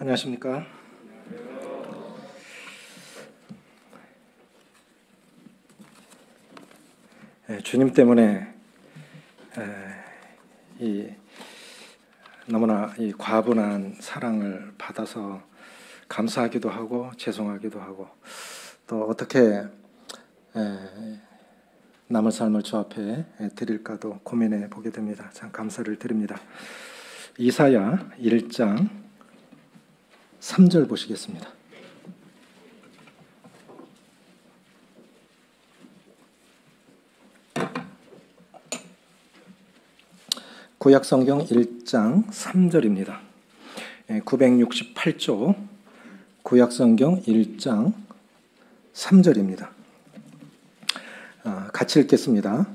안녕하십니까? 주님 때문에 너무나 이 과분한 사랑을 받아서 감사하기도 하고 죄송하기도 하고 또 어떻게 남은 삶을 주 앞에 드릴까도 고민해 보게 됩니다. 참 감사를 드립니다. 이사야 1장 3절 보시겠습니다. 구약성경 1장 3절입니다. 968조 구약성경 1장 3절입니다. 같이 읽겠습니다.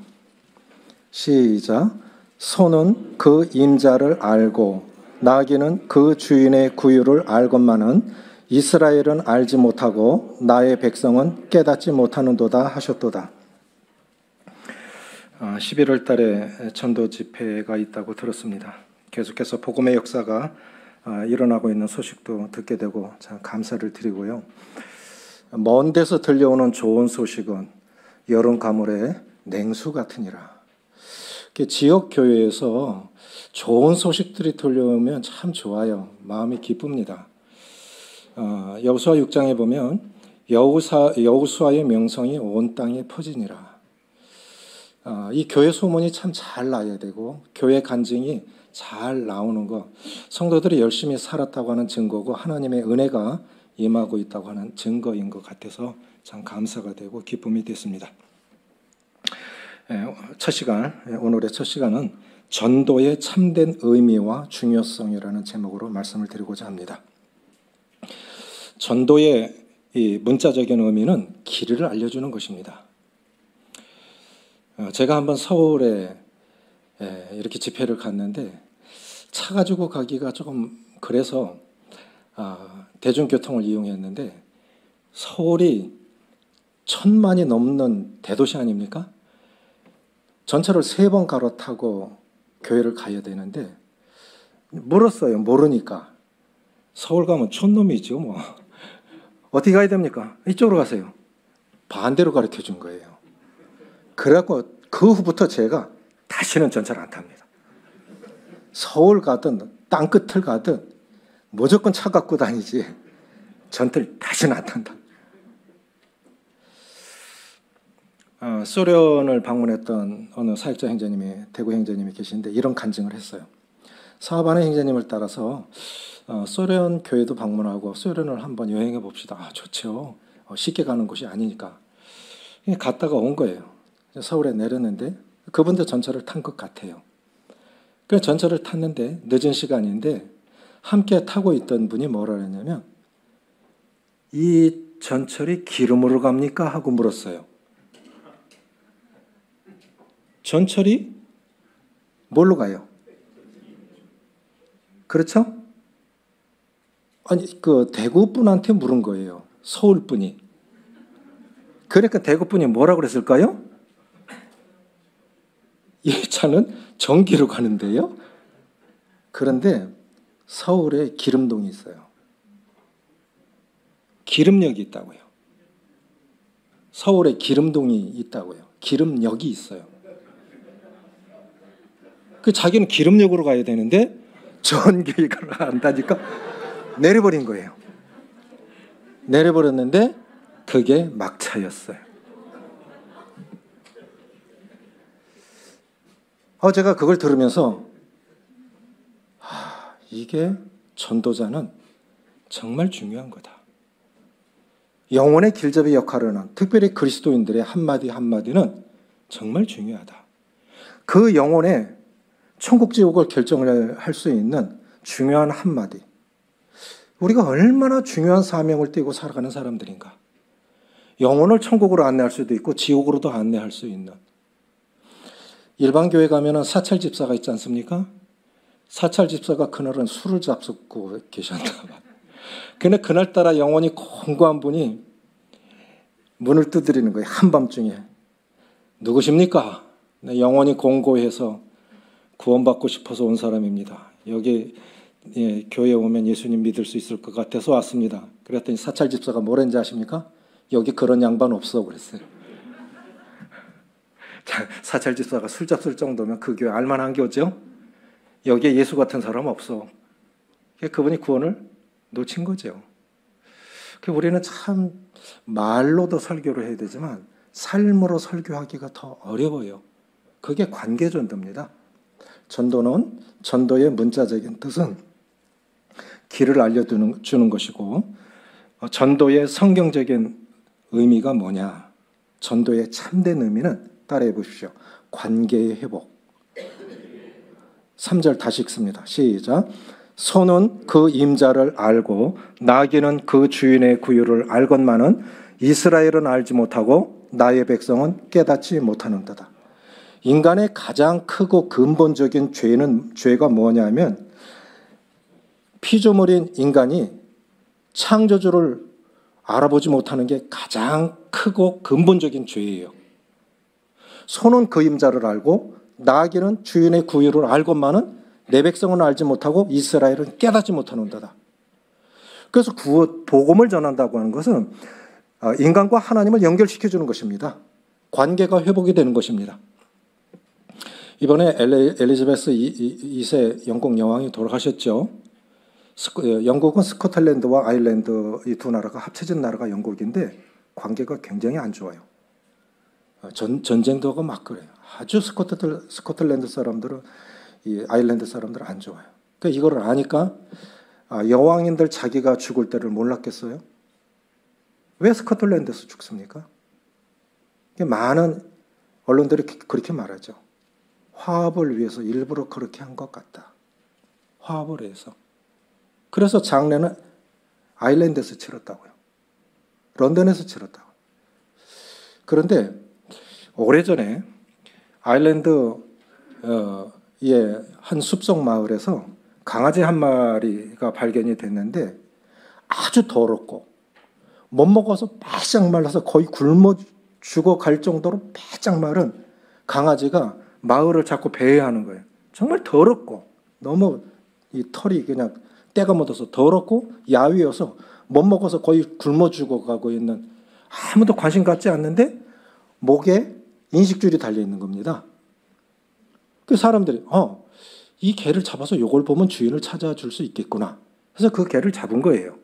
시작. 소는 그 임자를 알고 나귀는 그 주인의 구유를 알건만은 이스라엘은 알지 못하고 나의 백성은 깨닫지 못하는도다 하셨도다. 11월 달에 전도 집회가 있다고 들었습니다. 계속해서 복음의 역사가 일어나고 있는 소식도 듣게 되고 참 감사를 드리고요. 먼 데서 들려오는 좋은 소식은 여름 가물에 냉수 같으니라. 지역 교회에서 좋은 소식들이 들려오면 참 좋아요. 마음이 기쁩니다. 여호수아 6장에 보면 여호수아의 명성이 온 땅에 퍼지니라. 이 교회 소문이 참 잘 나야 되고 교회 간증이 잘 나오는 것, 성도들이 열심히 살았다고 하는 증거고 하나님의 은혜가 임하고 있다고 하는 증거인 것 같아서 참 감사가 되고 기쁨이 됐습니다. 첫 시간, 오늘의 첫 시간은 전도의 참된 의미와 중요성이라는 제목으로 말씀을 드리고자 합니다. 전도의 이 문자적인 의미는 길을 알려주는 것입니다. 제가 한번 서울에 이렇게 집회를 갔는데 차 가지고 가기가 조금 그래서 대중교통을 이용했는데 서울이 1000만이 넘는 대도시 아닙니까? 전철을 3번 갈아타고 교회를 가야 되는데 물었어요. 모르니까. 서울 가면 촌놈이죠 뭐. 어떻게 가야 됩니까? 이쪽으로 가세요. 반대로 가르쳐 준 거예요. 그래갖고 그 후부터 제가 다시는 전철 안 탑니다. 서울 가든 땅끝을 가든 무조건 차 갖고 다니지 전철 다시는 안 탄다. 소련을 방문했던 어느 사역자 형제님이, 대구 형제님이 계신데 이런 간증을 했어요. 사업하는 형제님을 따라서 소련 교회도 방문하고 소련을 한번 여행해 봅시다. 좋죠. 쉽게 가는 곳이 아니니까. 갔다가 온 거예요. 서울에 내렸는데 그분도 전철을 탄 것 같아요. 그래서 전철을 탔는데 늦은 시간인데 함께 타고 있던 분이 뭐라 했냐면 이 전철이 기름으로 갑니까? 하고 물었어요. 전철이 뭘로 가요? 그렇죠? 아니, 그 대구 분한테 물은 거예요. 서울 분이. 그러니까 대구 분이 뭐라고 그랬을까요? 이 차는 전기로 가는데요. 그런데 서울에 기름동이 있어요. 기름역이 있다고요. 서울에 기름동이 있다고요. 기름역이 있어요. 그 자기는 기름역으로 가야 되는데 전기를 안다니까 내려버린 거예요. 내려버렸는데 그게 막차였어요. 제가 그걸 들으면서 이게 전도자는 정말 중요한 거다. 영혼의 길잡이 역할을 하는 특별히 그리스도인들의 한마디 한마디는 정말 중요하다. 그 영혼의 천국 지옥을 결정을 할 수 있는 중요한 한마디. 우리가 얼마나 중요한 사명을 띠고 살아가는 사람들인가. 영혼을 천국으로 안내할 수도 있고 지옥으로도 안내할 수 있는. 일반 교회 가면은 사찰 집사가 있지 않습니까? 사찰 집사가 그날은 술을 잡수고 계셨나 봐. 근데 그날따라 영혼이 공고한 분이 문을 두드리는 거예요. 한밤중에. 누구십니까? 네, 영혼이 공고해서 구원받고 싶어서 온 사람입니다. 여기 교회 오면 예수님 믿을 수 있을 것 같아서 왔습니다. 그랬더니 사찰 집사가 뭐랬는지 아십니까? 여기 그런 양반 없어 그랬어요. 사찰 집사가 술 잡술 정도면 그 교회 알만한 교죠? 여기에 예수 같은 사람 없어. 그분이 구원을 놓친 거죠. 우리는 참 말로도 설교를 해야 되지만 삶으로 설교하기가 더 어려워요. 그게 관계 전도입니다. 전도는 전도의 문자적인 뜻은 길을 알려주는 것이고, 전도의 성경적인 의미가 뭐냐? 전도의 참된 의미는 따라해 보십시오. 관계의 회복. 3절 다시 읽습니다. 시작. 소는 그 임자를 알고 나귀는 그 주인의 구유를 알건만은 이스라엘은 알지 못하고 나의 백성은 깨닫지 못하는도다. 인간의 가장 크고 근본적인 죄가 뭐냐면 피조물인 인간이 창조주를 알아보지 못하는 게 가장 크고 근본적인 죄예요. 소는 그 임자를 알고 나귀는 주인의 구유를 알건만은 내 백성은 알지 못하고 이스라엘은 깨닫지 못하는도다. 그래서 복음을 전한다고 하는 것은 인간과 하나님을 연결시켜주는 것입니다. 관계가 회복이 되는 것입니다. 이번에 엘리자베스 2세 영국 여왕이 돌아가셨죠. 영국은 스코틀랜드와 아일랜드 이 두 나라가 합쳐진 나라가 영국인데 관계가 굉장히 안 좋아요. 전쟁도 하고 막 그래요. 아주 스코틀랜드 사람들은 이 아일랜드 사람들은 안 좋아요. 그러니까 이거를 아니까 여왕인들 자기가 죽을 때를 몰랐겠어요? 왜 스코틀랜드에서 죽습니까? 많은 언론들이 그렇게 말하죠. 화합을 위해서 일부러 그렇게 한 것 같다. 화합을 위해서. 그래서 장례는 아일랜드에서 치렀다고요. 런던에서 치렀다고요. 그런데 오래전에 아일랜드의 한 숲속 마을에서 강아지 한 마리가 발견이 됐는데 아주 더럽고 못 먹어서 바짝 말라서 거의 굶어 죽어갈 정도로 바짝 마른 강아지가 마을을 자꾸 배회하는 거예요. 정말 더럽고 너무 이 털이 그냥 때가 묻어서 더럽고 야위여서 못 먹어서 거의 굶어 죽어가고 있는, 아무도 관심 갖지 않는데 목에 인식줄이 달려 있는 겁니다. 그 사람들이 이 개를 잡아서 요걸 보면 주인을 찾아줄 수 있겠구나. 그래서 그 개를 잡은 거예요.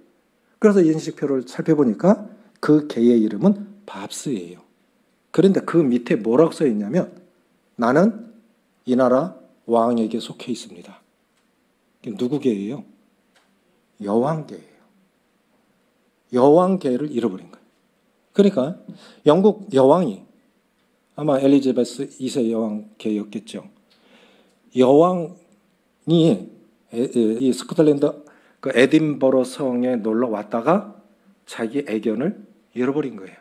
그래서 인식표를 살펴보니까 그 개의 이름은 밥스예요. 그런데 그 밑에 뭐라고 써 있냐면 나는 이 나라 왕에게 속해 있습니다. 누구 개예요? 여왕개예요. 여왕개를 잃어버린 거예요. 그러니까 영국 여왕이 아마 엘리자베스 2세 여왕개였겠죠. 여왕이 이 스코틀랜드 그 에딘버러 성에 놀러 왔다가 자기 애견을 잃어버린 거예요.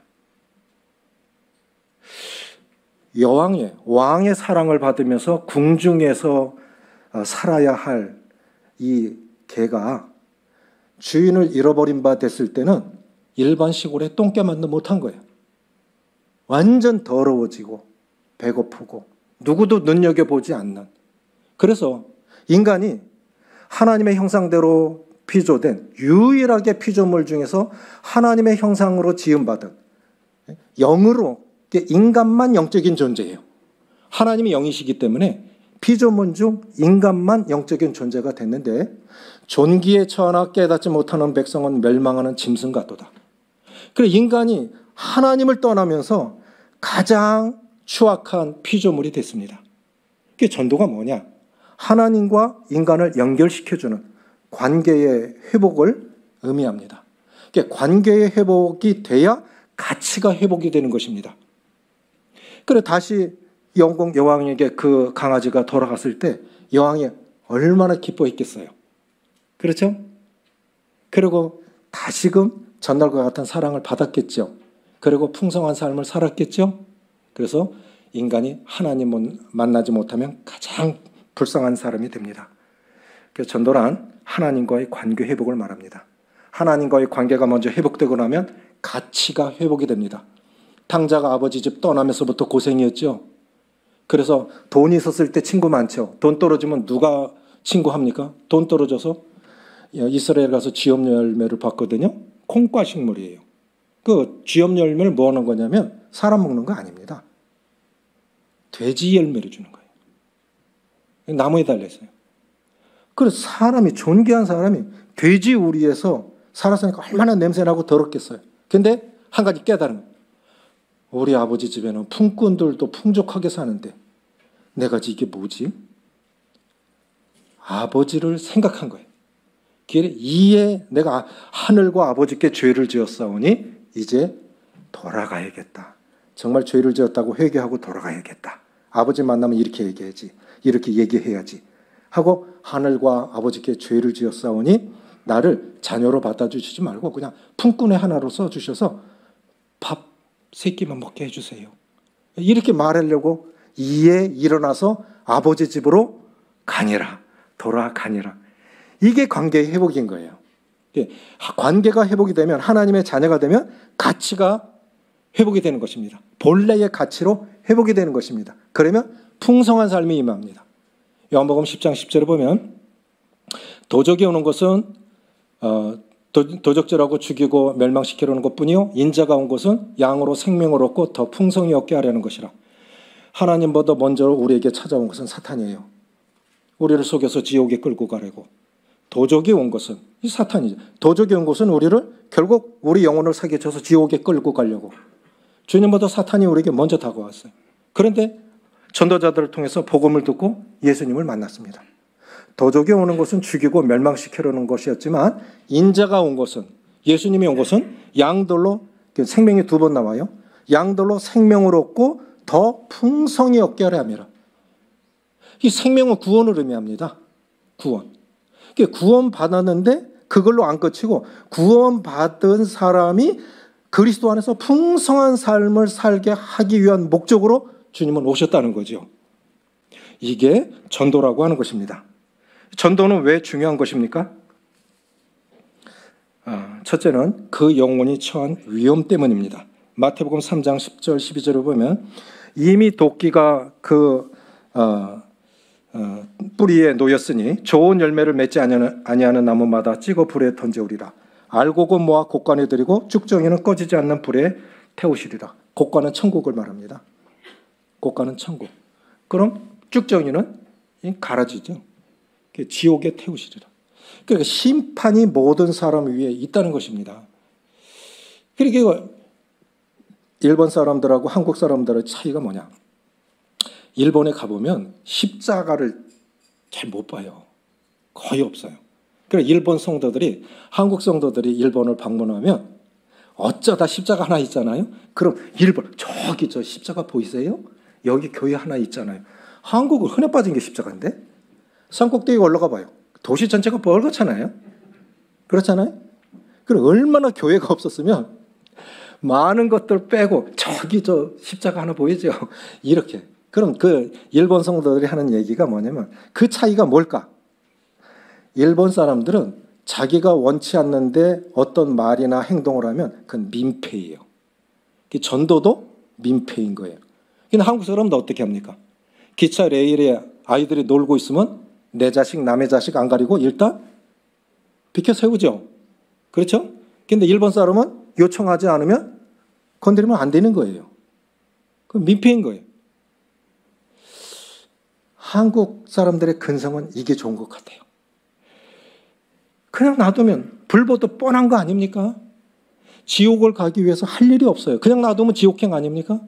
왕의 사랑을 받으면서 궁중에서 살아야 할 이 개가 주인을 잃어버린 바 됐을 때는 일반 시골에 똥개만도 못한 거예요. 완전 더러워지고 배고프고 누구도 눈여겨보지 않는. 그래서 인간이 하나님의 형상대로 피조된 유일하게 피조물 중에서 하나님의 형상으로 지음받은 영으로, 인간만 영적인 존재예요. 하나님이 영이시기 때문에 피조물 중 인간만 영적인 존재가 됐는데 존귀에 처하나 깨닫지 못하는 백성은 멸망하는 짐승 같도다. 그래 인간이 하나님을 떠나면서 가장 추악한 피조물이 됐습니다. 그게 전도가 뭐냐? 하나님과 인간을 연결시켜주는 관계의 회복을 의미합니다. 관계의 회복이 돼야 가치가 회복이 되는 것입니다. 그래 다시 영국 여왕에게 그 강아지가 돌아갔을 때 여왕이 얼마나 기뻐했겠어요. 그렇죠? 그리고 다시금 전날과 같은 사랑을 받았겠죠. 그리고 풍성한 삶을 살았겠죠. 그래서 인간이 하나님을 만나지 못하면 가장 불쌍한 사람이 됩니다. 그래서 전도란 하나님과의 관계 회복을 말합니다. 하나님과의 관계가 먼저 회복되고 나면 가치가 회복이 됩니다. 탕자가 아버지 집 떠나면서부터 고생이었죠. 그래서 돈이 있었을 때 친구 많죠. 돈 떨어지면 누가 친구합니까? 돈 떨어져서 이스라엘 가서 쥐업 열매를 봤거든요. 콩과 식물이에요. 그 쥐업 열매를 뭐 하는 거냐면 사람 먹는 거 아닙니다. 돼지 열매를 주는 거예요. 나무에 달려있어요. 그래서 사람이, 존귀한 사람이 돼지 우리에서 살았으니까 얼마나 냄새나고 더럽겠어요. 근데 한 가지 깨달은 거예요. 우리 아버지 집에는 품꾼들도 풍족하게 사는데 내가 이게 뭐지? 아버지를 생각한 거예요. 이에 내가 하늘과 아버지께 죄를 지었사오니 이제 돌아가야겠다. 정말 죄를 지었다고 회개하고 돌아가야겠다. 아버지 만나면 이렇게 얘기해야지. 이렇게 얘기해야지. 하고 하늘과 아버지께 죄를 지었사오니 나를 자녀로 받아주시지 말고 그냥 품꾼의 하나로 써주셔서 밥 3끼만 먹게 해주세요. 이렇게 말하려고 이에 일어나서 아버지 집으로 가니라. 돌아가니라. 이게 관계의 회복인 거예요. 관계가 회복이 되면, 하나님의 자녀가 되면 가치가 회복이 되는 것입니다. 본래의 가치로 회복이 되는 것입니다. 그러면 풍성한 삶이 임합니다. 요한복음 10장 10절에 보면 도적이 오는 것은 도적질하고 죽이고 멸망시키려는 것뿐이요 인자가 온 것은 양으로 생명을 얻고 더 풍성히 얻게 하려는 것이라. 하나님보다 먼저 우리에게 찾아온 것은 사탄이에요. 우리를 속여서 지옥에 끌고 가려고. 도적이 온 것은 이 사탄이죠. 도적이 온 것은 우리를 결국 우리 영혼을 사기쳐서 지옥에 끌고 가려고. 주님보다 사탄이 우리에게 먼저 다가왔어요. 그런데 전도자들을 통해서 복음을 듣고 예수님을 만났습니다. 도적이 오는 것은 죽이고 멸망시키려는 것이었지만 인자가 온 것은, 예수님이 온 것은 양들로, 생명이 2번 나와요. 양들로 생명을 얻고 더 풍성히 얻게 하려 함이라. 이 생명은 구원을 의미합니다. 구원. 구원 받았는데 그걸로 안 끝이고 구원 받은 사람이 그리스도 안에서 풍성한 삶을 살게 하기 위한 목적으로 주님은 오셨다는 거죠. 이게 전도라고 하는 것입니다. 전도는 왜 중요한 것입니까? 첫째는 그 영혼이 처한 위험 때문입니다. 마태복음 3장 10절 12절을 보면 이미 도끼가 그 뿌리에 놓였으니 좋은 열매를 맺지 아니하는 나무마다 찍어 불에 던져오리라. 알곡은 모아 곡간에 들이고 쭉정이는 꺼지지 않는 불에 태우시리라. 곡간은 천국을 말합니다. 곡간은 천국. 그럼 쭉정이는 가라지죠. 지옥에 태우시리라. 그러니까 심판이 모든 사람 위에 있다는 것입니다. 그러니까 일본 사람들하고 한국 사람들의 차이가 뭐냐? 일본에 가보면 십자가를 잘 못 봐요. 거의 없어요. 그래서 일본 성도들이, 한국 성도들이 일본을 방문하면 어쩌다 십자가 하나 있잖아요. 그럼 일본, 저기 저 십자가 보이세요? 여기 교회 하나 있잖아요. 한국은 흔해 빠진 게 십자가인데? 산꼭대기 올라가 봐요. 도시 전체가 벌겋잖아요. 그렇잖아요. 그럼 얼마나 교회가 없었으면 많은 것들 빼고 저기 저 십자가 하나 보이죠? 이렇게. 그럼 그 일본 성도들이 하는 얘기가 뭐냐면 그 차이가 뭘까? 일본 사람들은 자기가 원치 않는데 어떤 말이나 행동을 하면 그건 민폐예요. 전도도 민폐인 거예요. 근데 한국 사람은 어떻게 합니까? 기차 레일에 아이들이 놀고 있으면 내 자식 남의 자식 안 가리고 일단 비켜 세우죠. 그렇죠? 근데 일본 사람은 요청하지 않으면 건드리면 안 되는 거예요. 그건 민폐인 거예요. 한국 사람들의 근성은 이게 좋은 것 같아요. 그냥 놔두면 불보듯 뻔한 거 아닙니까? 지옥을 가기 위해서 할 일이 없어요. 그냥 놔두면 지옥행 아닙니까?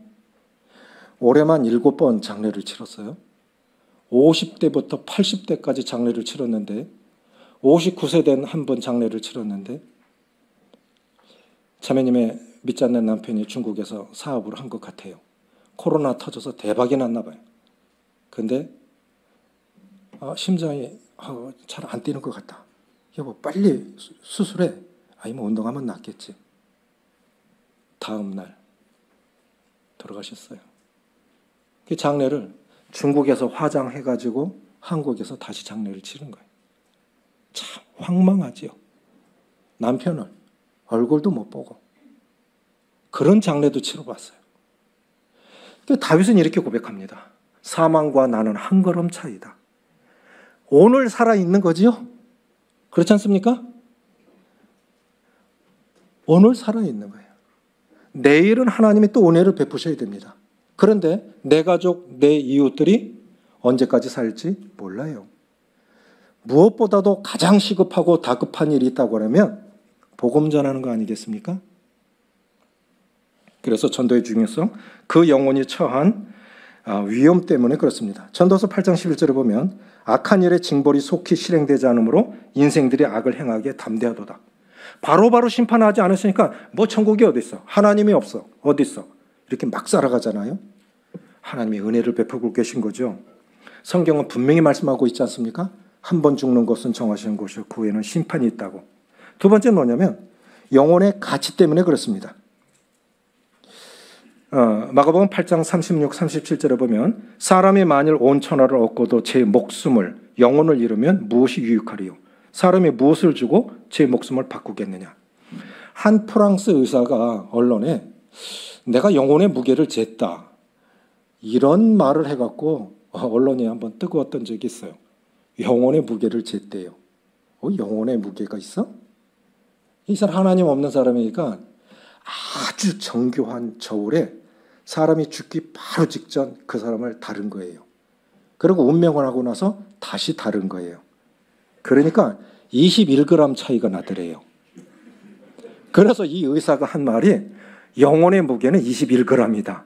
올해만 7번 장례를 치렀어요. 50대부터 80대까지 장례를 치렀는데 59세 된 한 번 장례를 치렀는데 자매님의 믿지 않는 남편이 중국에서 사업을 한 것 같아요. 코로나 터져서 대박이 났나 봐요. 근데 심장이 잘 안 뛰는 것 같다. 여보 빨리 수술해. 아니면 운동하면 낫겠지. 다음 날 돌아가셨어요. 그 장례를 중국에서 화장해가지고 한국에서 다시 장례를 치른 거예요. 참 황망하지요. 남편을 얼굴도 못 보고 그런 장례도 치러봤어요. 다윗은 이렇게 고백합니다. 사망과 나는 한 걸음 차이다. 오늘 살아있는 거지요. 그렇지 않습니까? 오늘 살아있는 거예요. 내일은 하나님이 또 은혜를 베푸셔야 됩니다. 그런데 내 가족, 내 이웃들이 언제까지 살지 몰라요. 무엇보다도 가장 시급하고 다급한 일이 있다고 하면 복음 전하는 거 아니겠습니까? 그래서 전도의 중요성, 그 영혼이 처한 위험 때문에 그렇습니다. 전도서 8장 11절에 보면 악한 일의 징벌이 속히 실행되지 않으므로 인생들이 악을 행하기에 담대하도다. 바로바로 심판하지 않으시니까 뭐 천국이 어디 있어? 하나님이 없어. 어디 있어? 이렇게 막 살아가잖아요. 하나님이 은혜를 베푸고 계신 거죠. 성경은 분명히 말씀하고 있지 않습니까? 한 번 죽는 것은 정하시는 것이고 그 후에는 심판이 있다고. 두 번째는 뭐냐면 영혼의 가치 때문에 그렇습니다. 마가복음 8장 36, 37절에 보면 사람이 만일 온 천하를 얻고도 제 목숨을, 영혼을 잃으면 무엇이 유익하리요? 사람이 무엇을 주고 제 목숨을 바꾸겠느냐? 한 프랑스 의사가 언론에 내가 영혼의 무게를 쟀다, 이런 말을 해갖고 언론이 한번 뜨거웠던 적이 있어요. 영혼의 무게를 쟀대요. 영혼의 무게가 있어? 이 사람 하나님 없는 사람이니까 아주 정교한 저울에 사람이 죽기 바로 직전 그 사람을 다룬 거예요. 그리고 운명을 하고 나서 다시 다룬 거예요. 그러니까 21g 차이가 나더래요. 그래서 이 의사가 한 말이 영혼의 무게는 21g이다.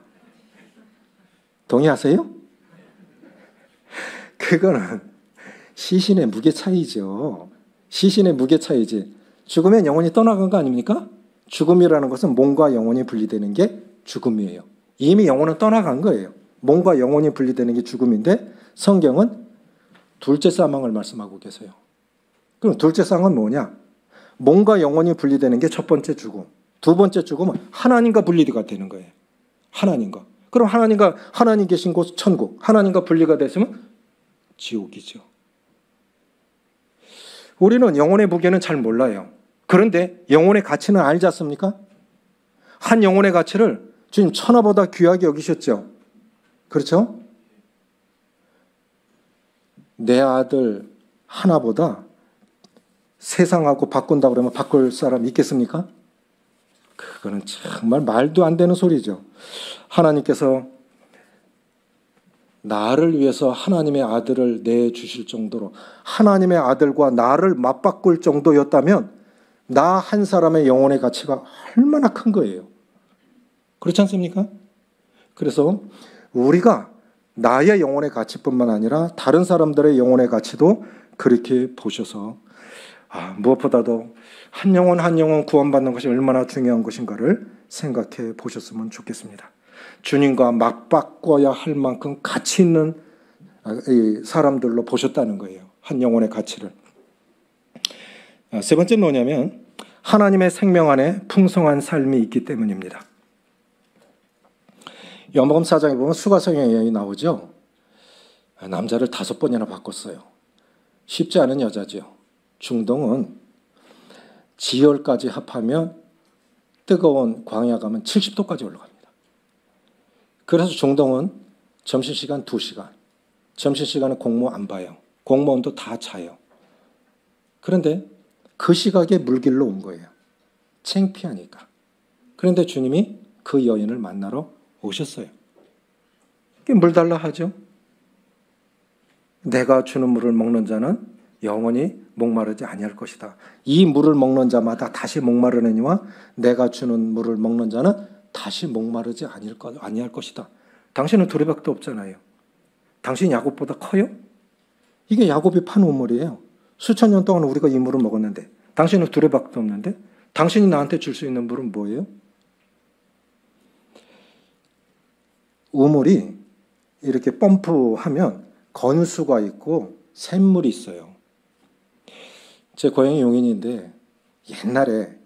동의하세요? 그거는 시신의 무게 차이죠. 시신의 무게 차이지. 죽으면 영혼이 떠나간 거 아닙니까? 죽음이라는 것은 몸과 영혼이 분리되는 게 죽음이에요. 이미 영혼은 떠나간 거예요. 몸과 영혼이 분리되는 게 죽음인데 성경은 둘째 사망을 말씀하고 계세요. 그럼 둘째 사망은 뭐냐? 몸과 영혼이 분리되는 게 첫 번째 죽음. 두 번째 죽음은 하나님과 분리가 되는 거예요. 하나님과. 그럼 하나님 계신 곳 천국, 하나님과 분리가 됐으면 지옥이죠. 우리는 영혼의 무게는 잘 몰라요. 그런데 영혼의 가치는 알지 않습니까? 한 영혼의 가치를 주님 천하보다 귀하게 여기셨죠. 그렇죠? 내 아들 하나보다 세상하고 바꾼다 그러면 바꿀 사람 있겠습니까? 그거는 정말 말도 안 되는 소리죠. 하나님께서 나를 위해서 하나님의 아들을 내주실 정도로 하나님의 아들과 나를 맞바꿀 정도였다면 나 한 사람의 영혼의 가치가 얼마나 큰 거예요. 그렇지 않습니까? 그래서 우리가 나의 영혼의 가치뿐만 아니라 다른 사람들의 영혼의 가치도 그렇게 보셔서 무엇보다도 한 영혼 한 영혼 구원받는 것이 얼마나 중요한 것인가를 생각해 보셨으면 좋겠습니다. 주님과 맞바꿔야 할 만큼 가치 있는 사람들로 보셨다는 거예요. 한 영혼의 가치를. 세 번째는 뭐냐면 하나님의 생명 안에 풍성한 삶이 있기 때문입니다. 요한복음 4장에 보면 수가성의 여인이 나오죠. 남자를 5번이나 바꿨어요. 쉽지 않은 여자죠. 중동은 지열까지 합하면 뜨거운 광야 가면 70도까지 올라갑니다. 그래서 중동은 점심시간 2시간, 점심시간에 공무 안 봐요. 공무원도 다 자요. 그런데 그 시각에 물길로 온 거예요. 창피하니까. 그런데 주님이 그 여인을 만나러 오셨어요. 물 달라 하죠. 내가 주는 물을 먹는 자는 영원히 목마르지 아니할 것이다. 이 물을 먹는 자마다 다시 목마르느니와 내가 주는 물을 먹는 자는 다시 목마르지 아니할 것이다. 당신은 두레박도 없잖아요. 당신 야곱보다 커요? 이게 야곱이 판 우물이에요. 수천 년 동안 우리가 이 물을 먹었는데 당신은 두레박도 없는데 당신이 나한테 줄 수 있는 물은 뭐예요? 우물이 이렇게 펌프하면 건수가 있고 샘물이 있어요. 제 고향이 용인인데 옛날에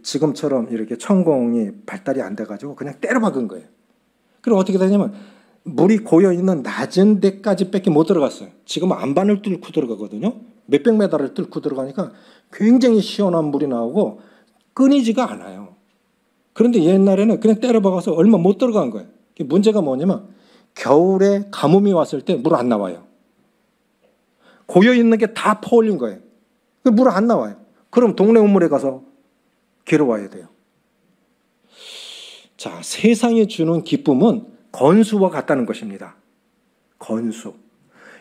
지금처럼 이렇게 천공이 발달이 안 돼가지고 그냥 때려 박은 거예요. 그럼 어떻게 되냐면 물이 고여있는 낮은 데까지 밖에 못 들어갔어요. 지금은 안반을 뚫고 들어가거든요. 몇백 메다를 뚫고 들어가니까 굉장히 시원한 물이 나오고 끊이지가 않아요. 그런데 옛날에는 그냥 때려 박아서 얼마 못 들어간 거예요. 문제가 뭐냐면 겨울에 가뭄이 왔을 때 물 안 나와요. 고여있는 게 다 퍼올린 거예요. 물 안 나와요. 그럼 동네 우물에 가서 길어와야 돼요. 자, 세상이 주는 기쁨은 건수와 같다는 것입니다. 건수.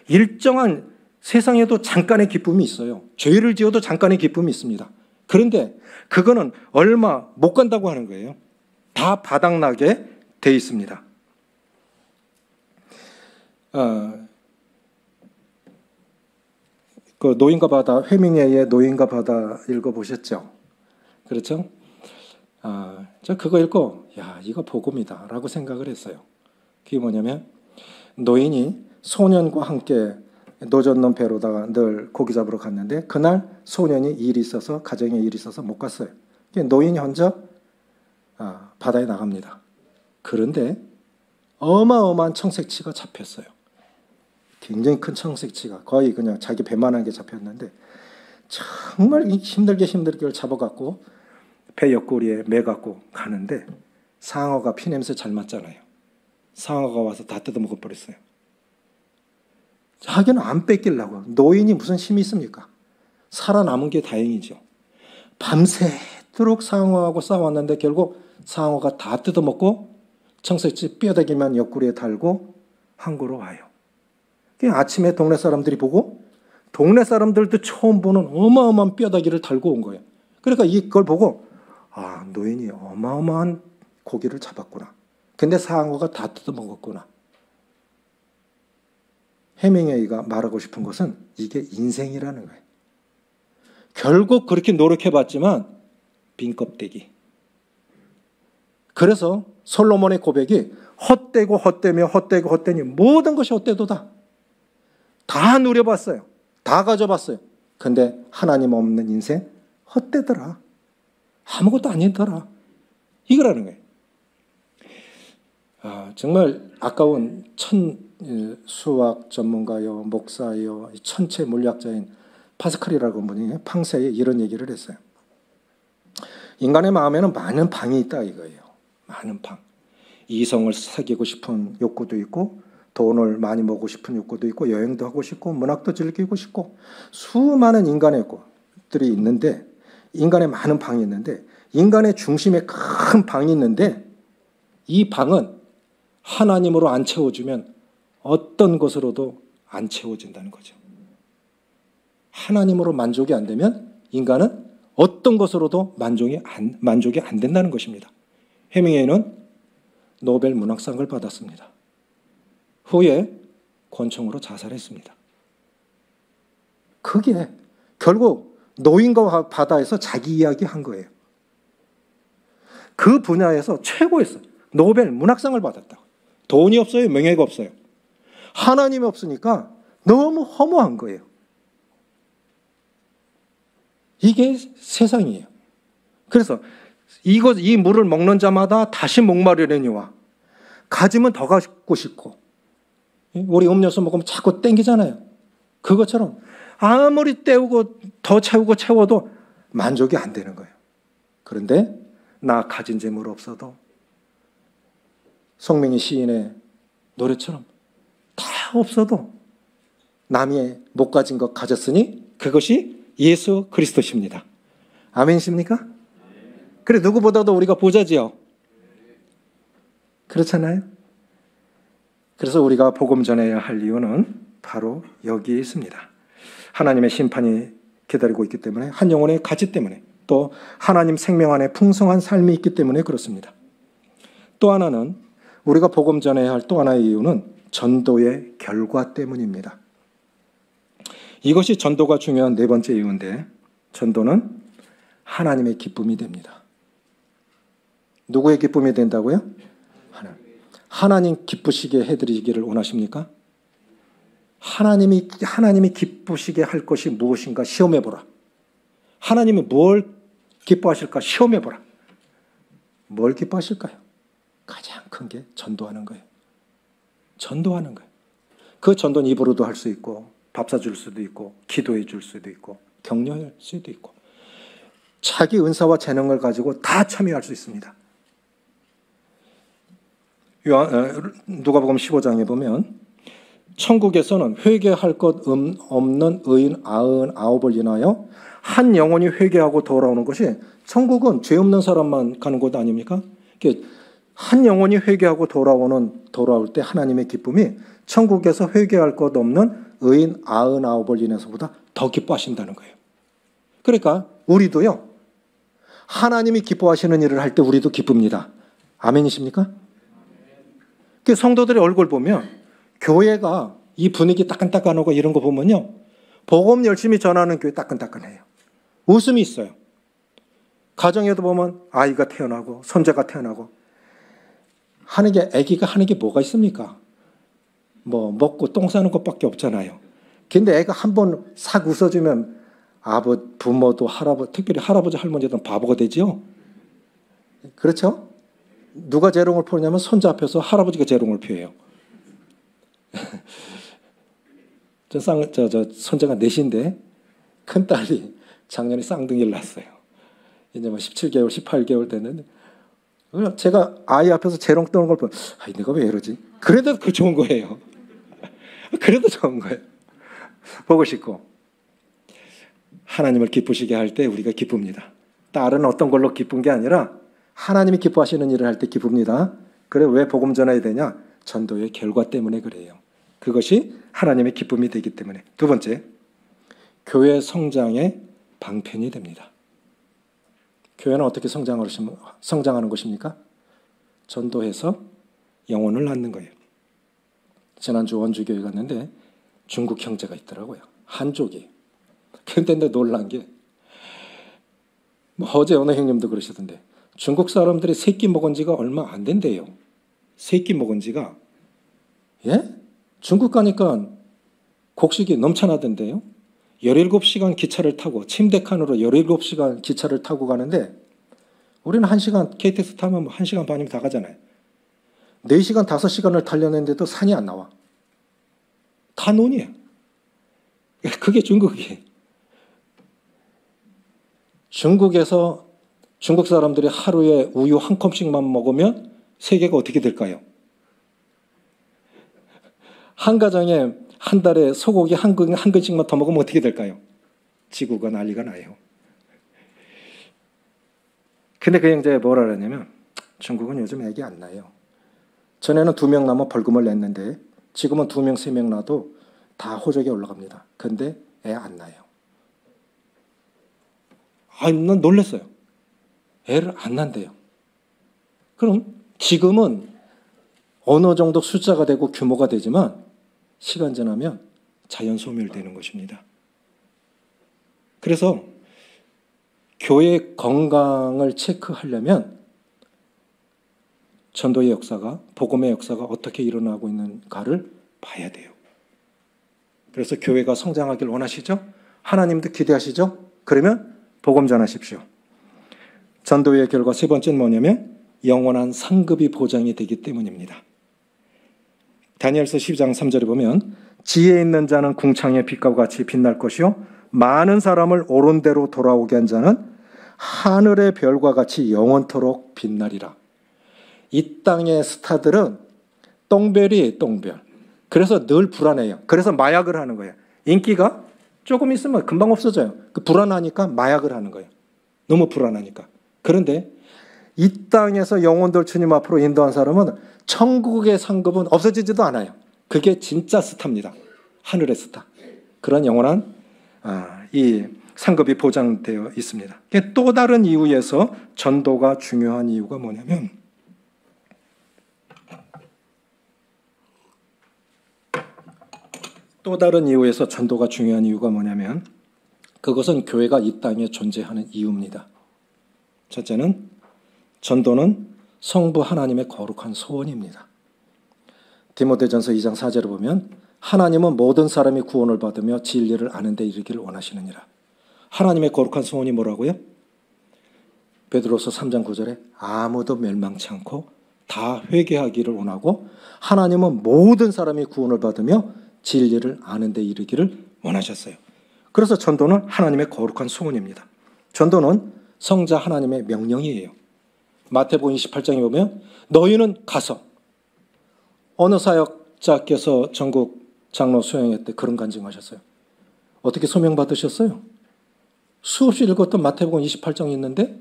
일정한 세상에도 잠깐의 기쁨이 있어요. 죄를 지어도 잠깐의 기쁨이 있습니다. 그런데 그거는 얼마 못 간다고 하는 거예요. 다 바닥나게 돼 있습니다. 그 노인과 바다, 해밍웨이의 노인과 바다 읽어보셨죠? 그렇죠? 저 그거 읽고 야, 이거 복음이다 라고 생각을 했어요. 그게 뭐냐면 노인이 소년과 함께 노젓는 배로다가 늘 고기 잡으러 갔는데 그날 소년이 일이 있어서 가정에 일이 있어서 못 갔어요. 노인이 혼자 바다에 나갑니다. 그런데 어마어마한 청색치가 잡혔어요. 굉장히 큰 청색치가 거의 그냥 자기 배만한 게 잡혔는데 정말 힘들게 잡아갖고 배 옆구리에 매갖고 가는데 상어가 피냄새 잘 맡잖아요. 상어가 와서 다 뜯어먹어 버렸어요. 자기는 안 뺏기려고. 노인이 무슨 힘이 있습니까? 살아남은 게 다행이죠. 밤새도록 상어하고 싸웠는데 결국 상어가 다 뜯어먹고 청색치 뼈다귀만 옆구리에 달고 항구로 와요. 아침에 동네 사람들이 보고 동네 사람들도 처음 보는 어마어마한 뼈다귀를 달고 온 거예요. 그러니까 이걸 보고 노인이 어마어마한 고기를 잡았구나. 근데 상어가 다 뜯어먹었구나. 해밍웨이가 말하고 싶은 것은 이게 인생이라는 거예요. 결국 그렇게 노력해봤지만 빈 껍데기. 그래서 솔로몬의 고백이 헛되고 헛되며 헛되고 헛되니 모든 것이 헛되도다. 다 누려봤어요. 다 가져봤어요. 근데 하나님 없는 인생 헛되더라. 아무것도 아니더라. 이거라는 거예요. 정말 아까운 수학 전문가요, 목사요, 천체 물리학자인 파스칼이라고 분이 팡세에 이런 얘기를 했어요. 인간의 마음에는 많은 방이 있다 이거예요. 많은 방. 이성을 사귀고 싶은 욕구도 있고 돈을 많이 먹고 싶은 욕구도 있고 여행도 하고 싶고 문학도 즐기고 싶고 수많은 인간의 욕구들이 있는데 인간의 많은 방이 있는데 인간의 중심에 큰 방이 있는데 이 방은 하나님으로 안 채워주면 어떤 것으로도 안 채워진다는 거죠. 하나님으로 만족이 안 되면 인간은 어떤 것으로도 만족이 안 된다는 것입니다. 해밍웨이는 노벨 문학상을 받았습니다. 후에 권총으로 자살했습니다. 그게 결국 노인과 바다에서 자기 이야기 한 거예요. 그 분야에서 최고였어요. 노벨 문학상을 받았다고. 돈이 없어요. 명예가 없어요. 하나님이 없으니까 너무 허무한 거예요. 이게 세상이에요. 그래서 이 물을 먹는 자마다 다시 목마르려니와 가지면 더 갖고 싶고 우리 음료수 먹으면 자꾸 땡기잖아요. 그것처럼 아무리 때우고 더 채워도 만족이 안 되는 거예요. 그런데 나 가진 재물 없어도 송명희 시인의 노래처럼 다 없어도 남이 못 가진 것 가졌으니 그것이 예수 그리스도십니다. 아멘이십니까? 그래 누구보다도 우리가 부자지요. 그렇잖아요. 그래서 우리가 복음 전해야 할 이유는 바로 여기에 있습니다. 하나님의 심판이 기다리고 있기 때문에 한 영혼의 가치 때문에 또 하나님 생명 안에 풍성한 삶이 있기 때문에 그렇습니다. 또 하나는 우리가 복음 전해야 할 또 하나의 이유는 전도의 결과 때문입니다. 이것이 전도가 중요한 네 번째 이유인데 전도는 하나님의 기쁨이 됩니다. 누구의 기쁨이 된다고요? 하나님 기쁘시게 해드리기를 원하십니까? 하나님이 기쁘시게 할 것이 무엇인가 시험해보라. 하나님이 뭘 기뻐하실까 시험해보라. 뭘 기뻐하실까요? 가장 큰 게 전도하는 거예요. 전도하는 거예요. 그 전도는 입으로도 할 수 있고 밥 사줄 수도 있고 기도해 줄 수도 있고 격려할 수도 있고 자기 은사와 재능을 가지고 다 참여할 수 있습니다. 누가복음 15장에 보면 천국에서는 회개할 것 없는 의인 99을 인하여 한 영혼이 회개하고 돌아오는 것이, 천국은 죄 없는 사람만 가는 곳 아닙니까? 한 영혼이 회개하고 돌아올 때 하나님의 기쁨이 천국에서 회개할 것 없는 의인 99을 인해서보다 더 기뻐하신다는 거예요. 그러니까 우리도요, 하나님이 기뻐하시는 일을 할 때 우리도 기쁩니다. 아멘이십니까? 그 성도들의 얼굴 보면, 교회가 이 분위기 따끈따끈하고 이런 거 보면요, 복음 열심히 전하는 교회 따끈따끈해요. 웃음이 있어요. 가정에도 보면 아이가 태어나고 손자가 태어나고 하는 게, 아기가 하는 게 뭐가 있습니까? 뭐 먹고 똥 싸는 것밖에 없잖아요. 근데 애가 한번 싹 웃어주면 부모도 특별히 할아버지 할머니들은 바보가 되지요. 그렇죠? 누가 재롱을 피우냐면 손자 앞에서 할아버지가 재롱을 피워요. 저 손자가 넷인데 큰딸이 작년에 쌍둥이를 낳았어요. 이제 뭐 17개월, 18개월 됐는데, 제가 아이 앞에서 재롱 떠는 걸 보면, 내가 왜 이러지? 그래도 그 좋은 거예요. 그래도 좋은 거예요. 보고 싶고. 하나님을 기쁘시게 할 때 우리가 기쁩니다. 다른 어떤 걸로 기쁜 게 아니라 하나님이 기뻐하시는 일을 할 때 기쁩니다. 그래, 왜 복음 전해야 되냐? 전도의 결과 때문에 그래요. 그것이 하나님의 기쁨이 되기 때문에. 두 번째, 교회 성장의 방편이 됩니다. 교회는 어떻게 성장하는 것입니까? 전도해서 영혼을 낳는 거예요. 지난주 원주교회 갔는데 중국 형제가 있더라고요. 한족이. 그런데 놀란 게, 어제 어느 형님도 그러시던데, 중국 사람들이 새끼 먹은 지가 얼마 안 된대요. 새끼 먹은 지가. 예? 중국 가니까 곡식이 넘쳐나던데요. 17시간 기차를 타고, 침대 칸으로 17시간 기차를 타고 가는데, 우리는 1시간, KTX 타면 1시간 반이면 다 가잖아요. 4시간, 5시간을 타려는데도 산이 안 나와. 다 논이에요. 그게 중국이에요. 중국에서 중국 사람들이 하루에 우유 한 컵씩만 먹으면 세계가 어떻게 될까요? 한 가정에 한 달에 소고기 한 근씩만 더 먹으면 어떻게 될까요? 지구가 난리가 나요. 근데 그 형제가 뭐라 그러냐면, 중국은 요즘 애기 안 낳아요. 전에는 2명 낳으면 벌금을 냈는데 지금은 2명, 3명 낳아도 다 호적에 올라갑니다. 근데 애 안 낳아요. 난 놀랐어요. 애를 안 낳는데요. 그럼 지금은 어느 정도 숫자가 되고 규모가 되지만 시간 지나면 자연 소멸되는 것입니다. 그래서 교회 건강을 체크하려면 전도의 역사가, 복음의 역사가 어떻게 일어나고 있는가를 봐야 돼요. 그래서 교회가 성장하길 원하시죠? 하나님도 기대하시죠? 그러면 복음 전하십시오. 전도의 결과 세 번째는 뭐냐면 영원한 상급이 보장이 되기 때문입니다. 다니엘서 12장 3절에 보면, 지혜 있는 자는 궁창의 빛과 같이 빛날 것이요 많은 사람을 옳은 대로 돌아오게 한 자는 하늘의 별과 같이 영원토록 빛나리라. 이 땅의 스타들은 똥별이에요, 똥별. 그래서 늘 불안해요. 그래서 마약을 하는 거예요. 인기가 조금 있으면 금방 없어져요. 불안하니까 마약을 하는 거예요. 너무 불안하니까. 그런데 이 땅에서 영혼들 주님 앞으로 인도한 사람은 천국의 상급은 없어지지도 않아요. 그게 진짜 스타입니다. 하늘의 스타. 그런 영원한 이 상급이 보장되어 있습니다. 또 다른 이유에서 전도가 중요한 이유가 뭐냐면, 그것은 교회가 이 땅에 존재하는 이유입니다. 첫째는, 전도는 성부 하나님의 거룩한 소원입니다. 디모데전서 2장 4절을 보면, 하나님은 모든 사람이 구원을 받으며 진리를 아는 데 이르기를 원하시느니라. 하나님의 거룩한 소원이 뭐라고요? 베드로서 3장 9절에 아무도 멸망치 않고 다 회개하기를 원하고, 하나님은 모든 사람이 구원을 받으며 진리를 아는 데 이르기를 원하셨어요. 그래서 전도는 하나님의 거룩한 소원입니다. 전도는 성자 하나님의 명령이에요. 마태복음 28장에 보면, 너희는 가서, 어느 사역자께서 전국 장로 수양회 때 그런 간증하셨어요. 어떻게 소명 받으셨어요? 수없이 읽었던 마태복음 28장이 있는데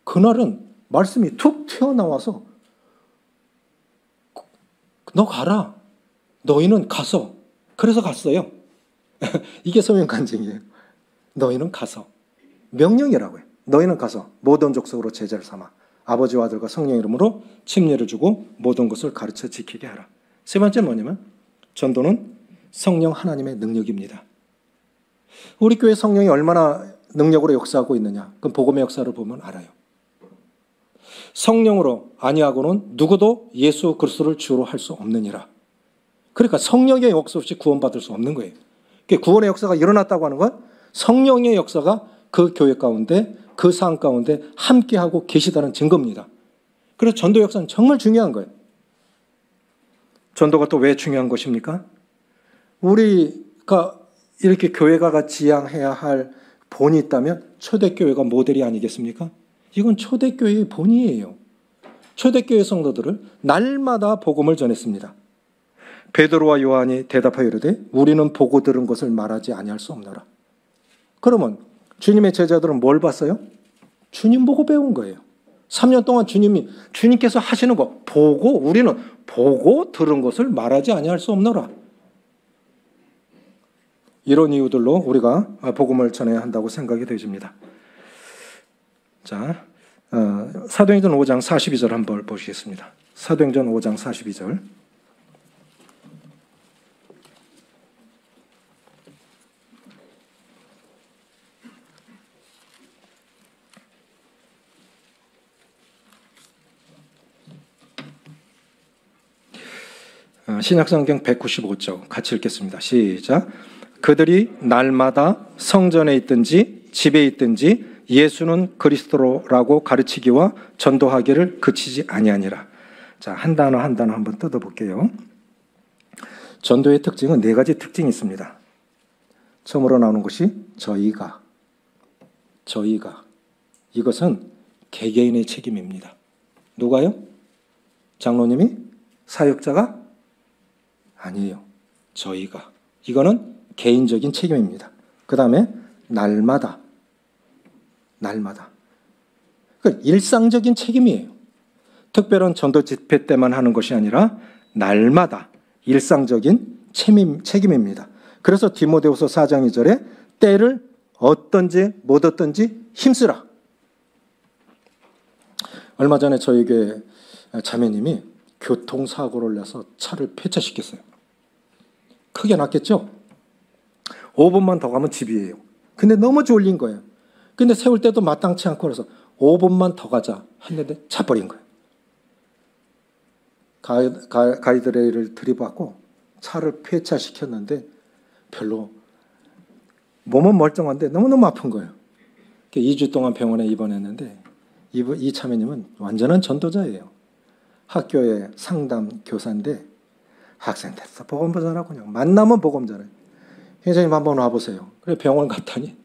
그날은 말씀이 툭 튀어나와서 너 가라. 너희는 가서. 그래서 갔어요. 이게 소명 간증이에요. 너희는 가서. 명령이라고요. 너희는 가서 모든 족속으로 제자를 삼아 아버지와 아들과 성령 이름으로 침례를 주고 모든 것을 가르쳐 지키게 하라. 세 번째 뭐냐면 전도는 성령 하나님의 능력입니다. 우리 교회 성령이 얼마나 능력으로 역사하고 있느냐. 그럼 복음의 역사를 보면 알아요. 성령으로 아니하고는 누구도 예수 그리스도를 주로 할 수 없느니라. 그러니까 성령의 역사 없이 구원받을 수 없는 거예요. 구원의 역사가 일어났다고 하는 건 성령의 역사가 그 교회 가운데 그 상황 가운데 함께하고 계시다는 증거입니다. 그래서 전도 역사는 정말 중요한 거예요. 전도가 또 왜 중요한 것입니까? 우리가 이렇게 교회가 지향해야 할 본이 있다면 초대교회가 모델이 아니겠습니까? 이건 초대교회의 본이에요. 초대교회 성도들을 날마다 복음을 전했습니다. 베드로와 요한이 대답하여 이르되 우리는 보고 들은 것을 말하지 아니할 수 없노라. 그러면 주님의 제자들은 뭘 봤어요? 주님 보고 배운 거예요. 3년 동안 주님께서 하시는 거 보고 우리는 보고 들은 것을 말하지 아니할 수 없노라. 이런 이유들로 우리가 복음을 전해야 한다고 생각이 되어집니다. 자, 사도행전 5장 42절 한번 보시겠습니다. 사도행전 5장 42절. 신약성경 195쪽 같이 읽겠습니다. 시작. 그들이 날마다 성전에 있든지 집에 있든지 예수는 그리스도라고 가르치기와 전도하기를 그치지 아니하니라. 자, 한 단어 한 단어 한번 뜯어볼게요. 전도의 특징은 네 가지 특징이 있습니다. 처음으로 나오는 것이 저희가. 이것은 개개인의 책임입니다. 누가요? 장로님이? 사역자가? 아니에요. 저희가. 이거는 개인적인 책임입니다. 그 다음에 날마다. 그러니까 일상적인 책임이에요. 특별한 전도 집회 때만 하는 것이 아니라 날마다 일상적인 책임입니다. 그래서 디모데후서 4장 2절에 때를 얻든지 못 얻든지 힘쓰라. 얼마 전에 저에게 자매님이 교통사고를 내서 차를 폐차시켰어요. 크게 났겠죠? 5분만 더 가면 집이에요. 근데 너무 졸린 거예요. 근데 세울 때도 마땅치 않고 그래서 5분만 더 가자 했는데 차버린 거예요. 가이드레일을 들이받고 차를 폐차시켰는데 별로 몸은 멀쩡한데 너무너무 아픈 거예요. 2주 동안 병원에 입원했는데 이 자매님은 완전한 전도자예요. 학교의 상담 교사인데 학생 됐어. 복음 전하고 그냥 만나면 복음 전해. 회장님 한번 와보세요. 그래 병원 갔더니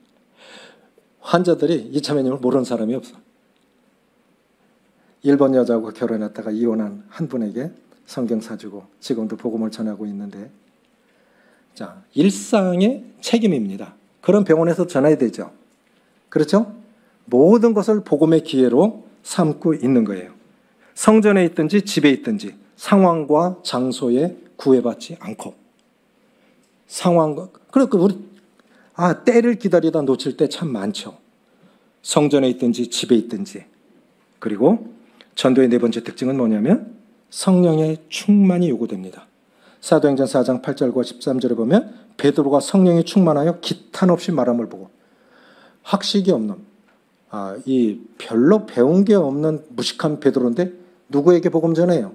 환자들이 이 자매님을 모르는 사람이 없어. 일본 여자하고 결혼했다가 이혼한 한 분에게 성경 사주고 지금도 복음을 전하고 있는데, 자, 일상의 책임입니다. 그런 병원에서 전해야 되죠. 그렇죠? 모든 것을 복음의 기회로 삼고 있는 거예요. 성전에 있든지 집에 있든지 상황과 장소에 구애받지 않고 그러니까 우리 때를 기다리다 놓칠 때 참 많죠. 성전에 있든지 집에 있든지. 그리고 전도의 네 번째 특징은 뭐냐면 성령의 충만이 요구됩니다. 사도행전 4장 8절과 13절에 보면 베드로가 성령이 충만하여 기탄 없이 말함을 보고, 학식이 없는 이 별로 배운 게 없는 무식한 베드로인데 누구에게 복음 전해요?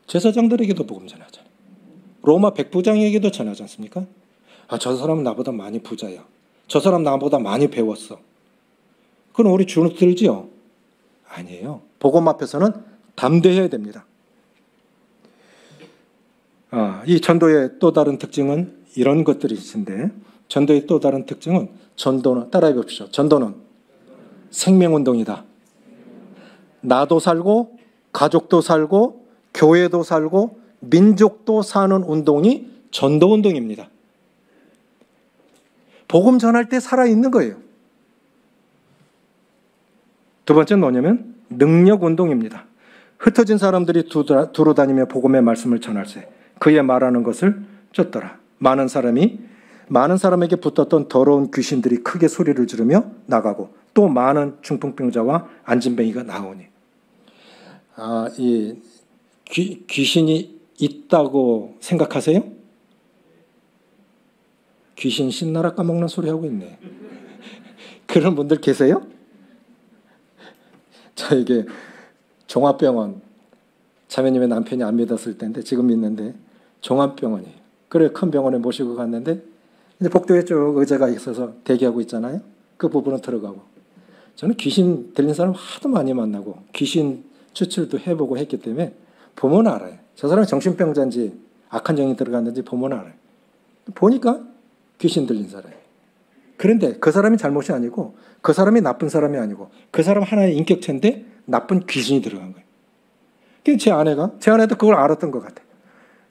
제사장들에게도 복음 전하잖아요. 로마 백부장에게도 전하지 않습니까? 저 사람은 나보다 많이 부자야. 저 사람 나보다 많이 배웠어. 그건 우리 주눅 들지요? 아니에요. 복음 앞에서는 담대해야 됩니다. 이 전도의 또 다른 특징은 이런 것들이 있는데, 전도의 또 다른 특징은 전도는, 따라해 봅시다. 전도는 생명운동이다. 나도 살고 가족도 살고 교회도 살고 민족도 사는 운동이 전도운동입니다. 복음 전할 때 살아있는 거예요. 두 번째는 뭐냐면 능력운동입니다. 흩어진 사람들이 두루 다니며 복음의 말씀을 전할세 그의 말하는 것을 쫓더라. 많은 사람에게 붙었던 더러운 귀신들이 크게 소리를 지르며 나가고 또 많은 중풍병자와 안진뱅이가 나오니. 이 귀신이 있다고 생각하세요? 귀신 신나라 까먹는 소리 하고 있네. 그런 분들 계세요? 저에게 종합병원, 자매님의 남편이 안 믿었을 때인데 지금 믿는데 종합병원이에요. 그래 큰 병원에 모시고 갔는데 이제 복도에 쭉 의자가 있어서 대기하고 있잖아요. 그 부분은 들어가고. 저는 귀신 들린 사람 하도 많이 만나고 귀신 추출도 해보고 했기 때문에 보면 알아요. 저 사람이 정신병자인지 악한 정이 들어갔는지 보면 알아요. 보니까 귀신 들린 사람이에요. 그런데 그 사람이 잘못이 아니고 그 사람이 나쁜 사람이 아니고 그 사람 하나의 인격체인데 나쁜 귀신이 들어간 거예요. 제 아내도 그걸 알았던 것 같아요.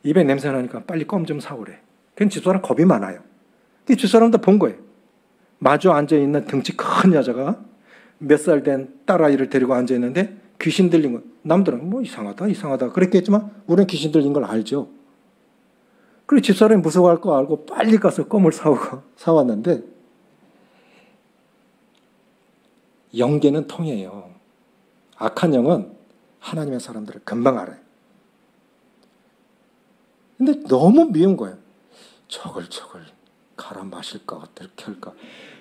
입에 냄새 나니까 빨리 껌 좀 사오래. 그냥 집사람 겁이 많아요. 집사람도 본 거예요. 마주 앉아있는 덩치 큰 여자가 몇 살 된 딸아이를 데리고 앉아있는데 귀신 들린 거. 남들은 뭐 이상하다 그랬겠지만 우리는 귀신 들린 걸 알죠. 그리고 집사람이 무서워할 거 알고 빨리 가서 껌을 사왔는데 영계는 통해요. 악한 영은 하나님의 사람들을 금방 알아요. 근데 너무 미운 거예요. 저걸 갈아 마실까 어떻게 할까.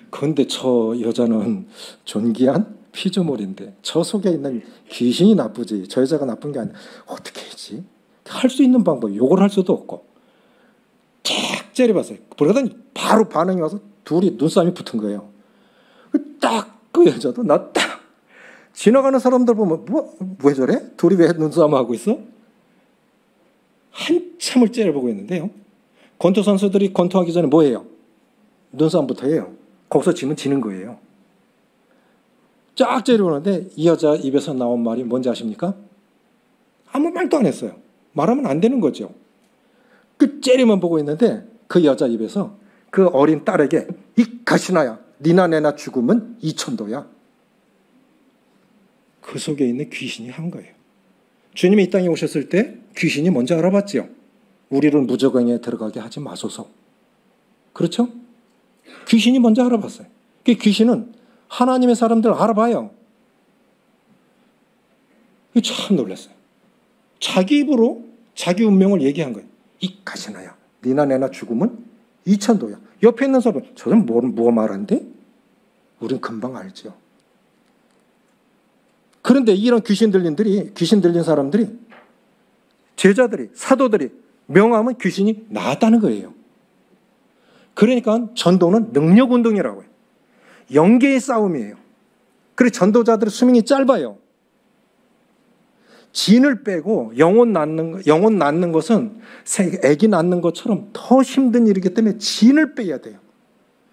그런데 저 여자는 존귀한 피조물인데 저 속에 있는 귀신이 나쁘지 저 여자가 나쁜 게 아니라 어떻게 하지? 할 수 있는 방법이 욕을 할 수도 없고 쫙 째려봤어요. 그러더니 바로 반응이 와서 둘이 눈싸움이 붙은 거예요. 딱 그 여자도 나 딱 지나가는 사람들 보면 왜 저래? 둘이 왜 눈싸움하고 있어? 한참을 째려보고 있는데요. 권투 선수들이 권투하기 전에 뭐 해요? 눈싸움부터 해요. 거기서 지면 지는 거예요. 쫙 째려보는데 이 여자 입에서 나온 말이 뭔지 아십니까? 아무 말도 안 했어요. 말하면 안 되는 거죠. 그 째리만 보고 있는데 그 여자 입에서 그 어린 딸에게 이 가시나야 니나 내나 죽으면 이천도야. 그 속에 있는 귀신이 한 거예요. 주님이 이 땅에 오셨을 때 귀신이 먼저 알아봤지요. 우리를 무저강에 들어가게 하지 마소서. 그렇죠? 귀신이 먼저 알아봤어요. 그 귀신은 하나님의 사람들 알아봐요. 참 놀랐어요. 자기 입으로 자기 운명을 얘기한 거예요. 이 가시나야 니나 내나 죽으면 이천도야. 옆에 있는 사람은 저 사람 뭐 말한대? 우린 금방 알죠. 그런데 이런 귀신 들린 사람들이 제자들이 사도들이 명하면 귀신이 나았다는 거예요. 그러니까 전도는 능력운동이라고 해요. 영계의 싸움이에요. 그래서 전도자들의 수명이 짧아요. 진을 빼고 영혼 낳는 것은 애기 낳는 것처럼 더 힘든 일이기 때문에 진을 빼야 돼요.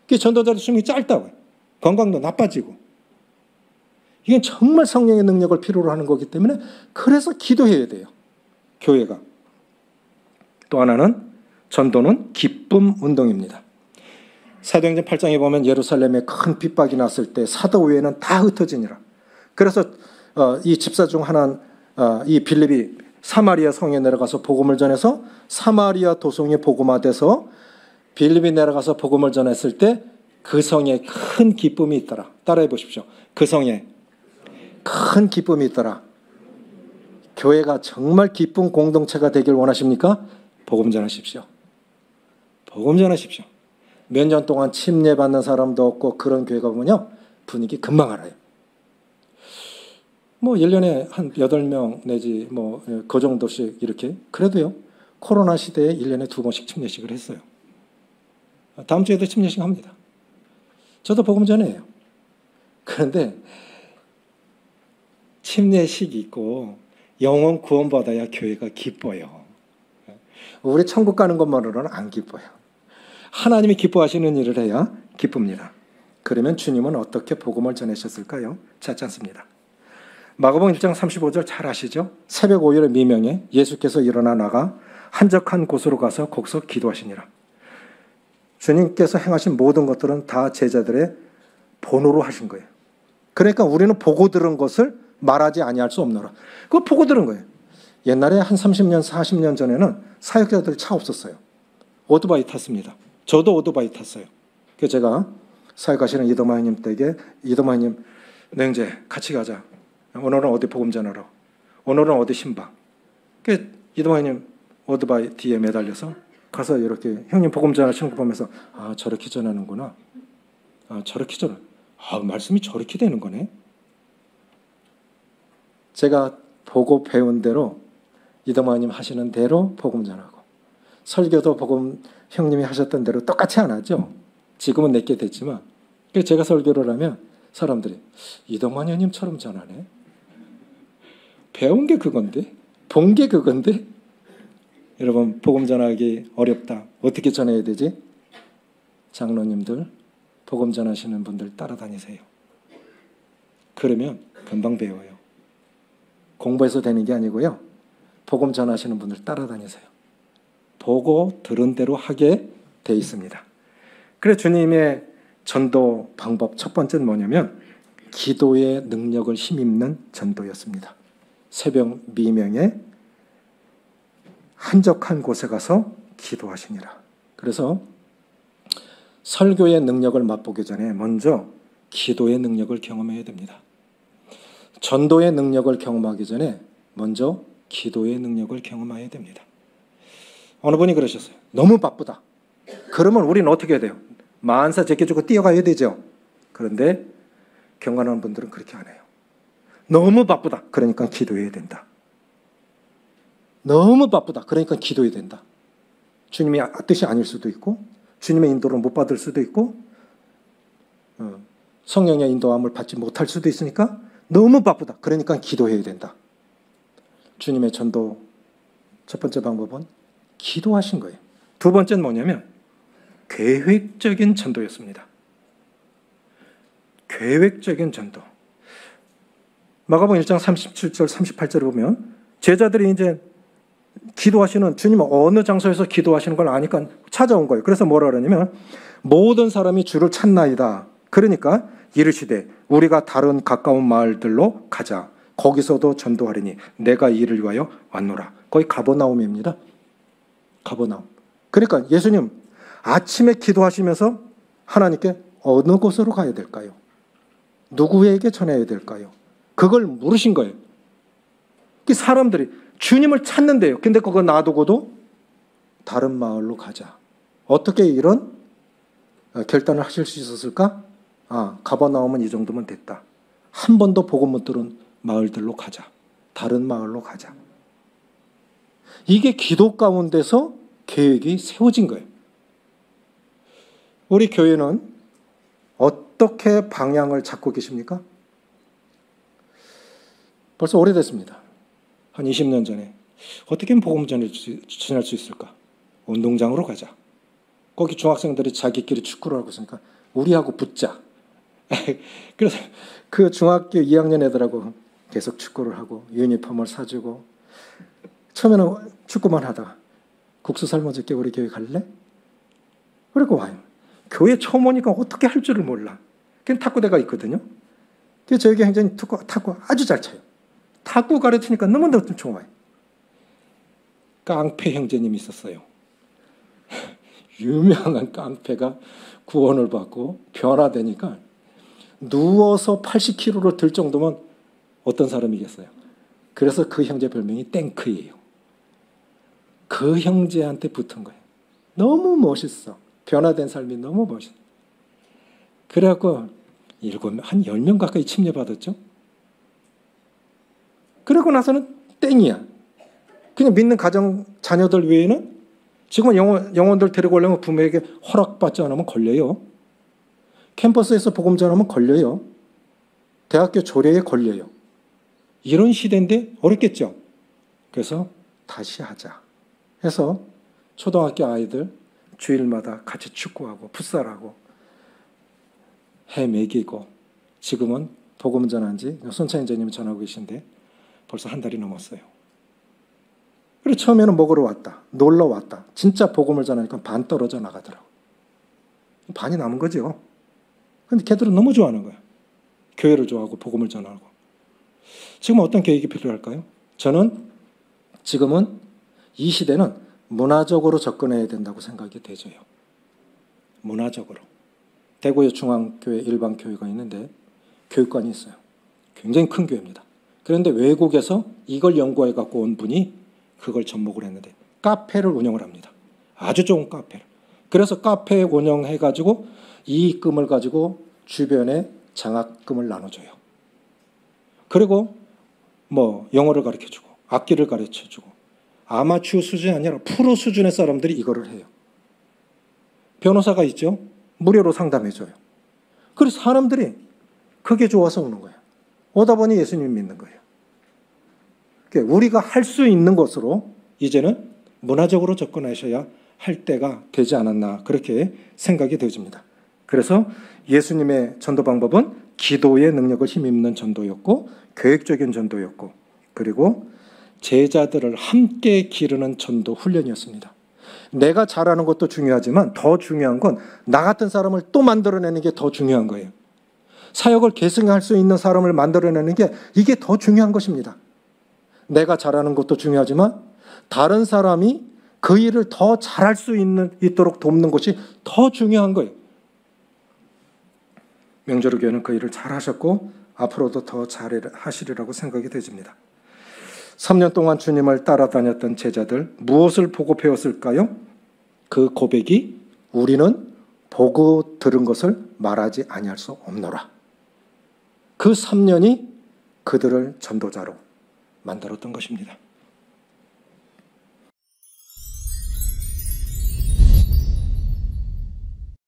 그게 전도자들의 수명이 짧다고요. 건강도 나빠지고. 이건 정말 성령의 능력을 필요로 하는 거기 때문에 그래서 기도해야 돼요. 교회가. 또 하나는 전도는 기쁨 운동입니다. 사도행전 8장에 보면 예루살렘에 큰 핍박이 났을 때 사도 외에는 다 흩어지니라. 그래서 이 집사 중 하나는 이 빌립이 사마리아 성에 내려가서 복음을 전해서 사마리아 도성이 복음화돼서 빌립이 내려가서 복음을 전했을 때 그 성에 큰 기쁨이 있더라. 따라해 보십시오. 그 성에 큰 기쁨이 있더라. 교회가 정말 기쁜 공동체가 되길 원하십니까? 복음 전하십시오. 복음 전하십시오. 몇 년 동안 침례받는 사람도 없고 그런 교회가 보면요. 분위기 금방 알아요. 1년에 한 8명 내지 그 정도씩 이렇게. 그래도요. 코로나 시대에 1년에 2번씩 침례식을 했어요. 다음 주에도 침례식 합니다. 저도 복음 전해요. 그런데 침례식이 있고 영혼 구원받아야 교회가 기뻐요. 우리 천국 가는 것만으로는 안 기뻐요. 하나님이 기뻐하시는 일을 해야 기쁩니다. 그러면 주님은 어떻게 복음을 전하셨을까요? 찾지 않습니다. 마가복음 1장 35절 잘 아시죠? 새벽 5일의 미명에 예수께서 일어나 나가 한적한 곳으로 가서 거기서 기도하시니라. 주님께서 행하신 모든 것들은 다 제자들의 본으로 하신 거예요. 그러니까 우리는 보고 들은 것을 말하지 아니할 수 없노라. 그거 보고 들은 거예요. 옛날에 한 30년, 40년 전에는 사역자들 차 없었어요. 오토바이 탔습니다. 저도 오토바이 탔어요. 그래서 제가 사역하시는 이도마님 댁에 이도마님, 냉제 같이 가자. 오늘은 어디 복음 전하러. 오늘은 어디 신방. 그 이도마님 오토바이 뒤에 매달려서 가서 이렇게 형님 복음 전하시는 거 보면서 아 저렇게 전하는구나. 아 저렇게 전하. 아 말씀이 저렇게 되는 거네. 제가 보고 배운 대로 이도마님 하시는 대로 복음 전하고 설교도 복음 형님이 하셨던 대로 똑같이 안 하죠. 지금은 내게 됐지만 제가 설교를 하면 사람들이 이동만 형님처럼 전하네. 배운 게 그건데 본 게 그건데 여러분 복음 전하기 어렵다. 어떻게 전해야 되지? 장로님들 복음 전하시는 분들 따라다니세요. 그러면 금방 배워요. 공부해서 되는 게 아니고요. 복음 전하시는 분들 따라다니세요. 보고 들은 대로 하게 돼 있습니다. 그래서 주님의 전도 방법 첫 번째는 뭐냐면 기도의 능력을 힘입는 전도였습니다. 새벽 미명에 한적한 곳에 가서 기도하시니라. 그래서 설교의 능력을 맛보기 전에 먼저 기도의 능력을 경험해야 됩니다. 전도의 능력을 경험하기 전에 먼저 기도의 능력을 경험해야 됩니다. 어느 분이 그러셨어요. 너무 바쁘다. 그러면 우리는 어떻게 해야 돼요? 만사 제껴주고 뛰어가야 되죠. 그런데 경건하는 분들은 그렇게 안 해요. 너무 바쁘다. 그러니까 기도해야 된다. 너무 바쁘다. 그러니까 기도해야 된다. 주님이 뜻이 아닐 수도 있고 주님의 인도를 못 받을 수도 있고 성령의 인도함을 받지 못할 수도 있으니까 너무 바쁘다. 그러니까 기도해야 된다. 주님의 전도 첫 번째 방법은 기도하신 거예요. 두 번째는 뭐냐면 계획적인 전도였습니다. 계획적인 전도. 마가복음 1장 37절 38절을 보면 제자들이 이제 기도하시는 주님은 어느 장소에서 기도하시는 걸 아니까 찾아온 거예요. 그래서 뭐라 그러냐면 모든 사람이 주를 찾나이다. 그러니까 이르시되 우리가 다른 가까운 마을들로 가자. 거기서도 전도하리니 내가 이를 위하여 왔노라. 거기 가버나움입니다. 가버나움. 그러니까 예수님 아침에 기도하시면서 하나님께 어느 곳으로 가야 될까요? 누구에게 전해야 될까요? 그걸 물으신 거예요. 사람들이 주님을 찾는데요. 근데 그거 놔두고도 다른 마을로 가자. 어떻게 이런 결단을 하실 수 있었을까? 아, 가버나움은 이 정도면 됐다. 한 번도 복음 못 들은 마을들로 가자. 다른 마을로 가자. 이게 기도 가운데서 계획이 세워진 거예요. 우리 교회는 어떻게 방향을 잡고 계십니까? 벌써 오래됐습니다. 한 20년 전에 어떻게 하면 복음 전할 수 있을까? 운동장으로 가자. 거기 중학생들이 자기끼리 축구를 하고 있으니까 우리하고 붙자. 그래서 그 중학교 2학년 애들하고 계속 축구를 하고 유니폼을 사주고 처음에는 축구만 하다가 국수 삶아줄게 우리 교회 갈래? 그리고 와요. 교회 처음 오니까 어떻게 할 줄을 몰라. 그냥 탁구대가 있거든요. 그래서 저희 교회 행정이 탁구 아주 잘 쳐요. 탁구 가르치니까 너무너무 좋아요. 깡패 형제님이 있었어요. 유명한 깡패가 구원을 받고 변화되니까 누워서 80kg를 들 정도면 어떤 사람이겠어요. 그래서 그 형제 별명이 땡크예요. 그 형제한테 붙은 거예요. 너무 멋있어. 변화된 삶이 너무 멋있어. 그래갖고 한 10명 가까이 침례받았죠. 그러고 나서는 땡이야. 그냥 믿는 가정 자녀들 외에는 지금은 영혼들 데리고 오려면 부모에게 허락받지 않으면 걸려요. 캠퍼스에서 복음 전하면 걸려요. 대학교 조례에 걸려요. 이런 시대인데 어렵겠죠. 그래서 다시 하자 해서 초등학교 아이들 주일마다 같이 축구하고 풋살하고 해 먹이고 지금은 복음 전한 지 손차인자님이 전하고 계신데 벌써 한 달이 넘었어요. 그리고 처음에는 먹으러 왔다, 놀러 왔다. 진짜 복음을 전하니까 반 떨어져 나가더라고. 반이 남은 거죠. 근데 걔들은 너무 좋아하는 거야. 교회를 좋아하고 복음을 전하고. 지금 어떤 계획이 필요할까요? 저는 지금은 이 시대는 문화적으로 접근해야 된다고 생각이 되져요. 문화적으로. 대구의 중앙교회 일반교회가 있는데 교육관이 있어요. 굉장히 큰 교회입니다. 그런데 외국에서 이걸 연구해 갖고 온 분이 그걸 접목을 했는데 카페를 운영을 합니다. 아주 좋은 카페를. 그래서 카페 운영해 가지고 이익금을 가지고 주변에 장학금을 나눠줘요. 그리고 뭐 영어를 가르쳐주고 악기를 가르쳐주고 아마추어 수준이 아니라 프로 수준의 사람들이 이거를 해요. 변호사가 있죠. 무료로 상담해줘요. 그래서 사람들이 그게 좋아서 오는 거예요. 오다 보니 예수님 믿는 거예요. 우리가 할 수 있는 것으로 이제는 문화적으로 접근하셔야 할 때가 되지 않았나 그렇게 생각이 되어집니다. 그래서 예수님의 전도 방법은 기도의 능력을 힘입는 전도였고 계획적인 전도였고 그리고 제자들을 함께 기르는 전도 훈련이었습니다. 내가 잘하는 것도 중요하지만 더 중요한 건 나 같은 사람을 또 만들어내는 게 더 중요한 거예요. 사역을 계승할 수 있는 사람을 만들어내는 게 이게 더 중요한 것입니다. 내가 잘하는 것도 중요하지만 다른 사람이 그 일을 더 잘할 수 있도록 돕는 것이 더 중요한 거예요. 명절의 교회는 그 일을 잘하셨고 앞으로도 더 잘하시리라고 생각이 되집니다. 3년 동안 주님을 따라다녔던 제자들 무엇을 보고 배웠을까요? 그 고백이 우리는 보고 들은 것을 말하지 아니할 수 없노라. 그 3년이 그들을 전도자로 만들었던 것입니다.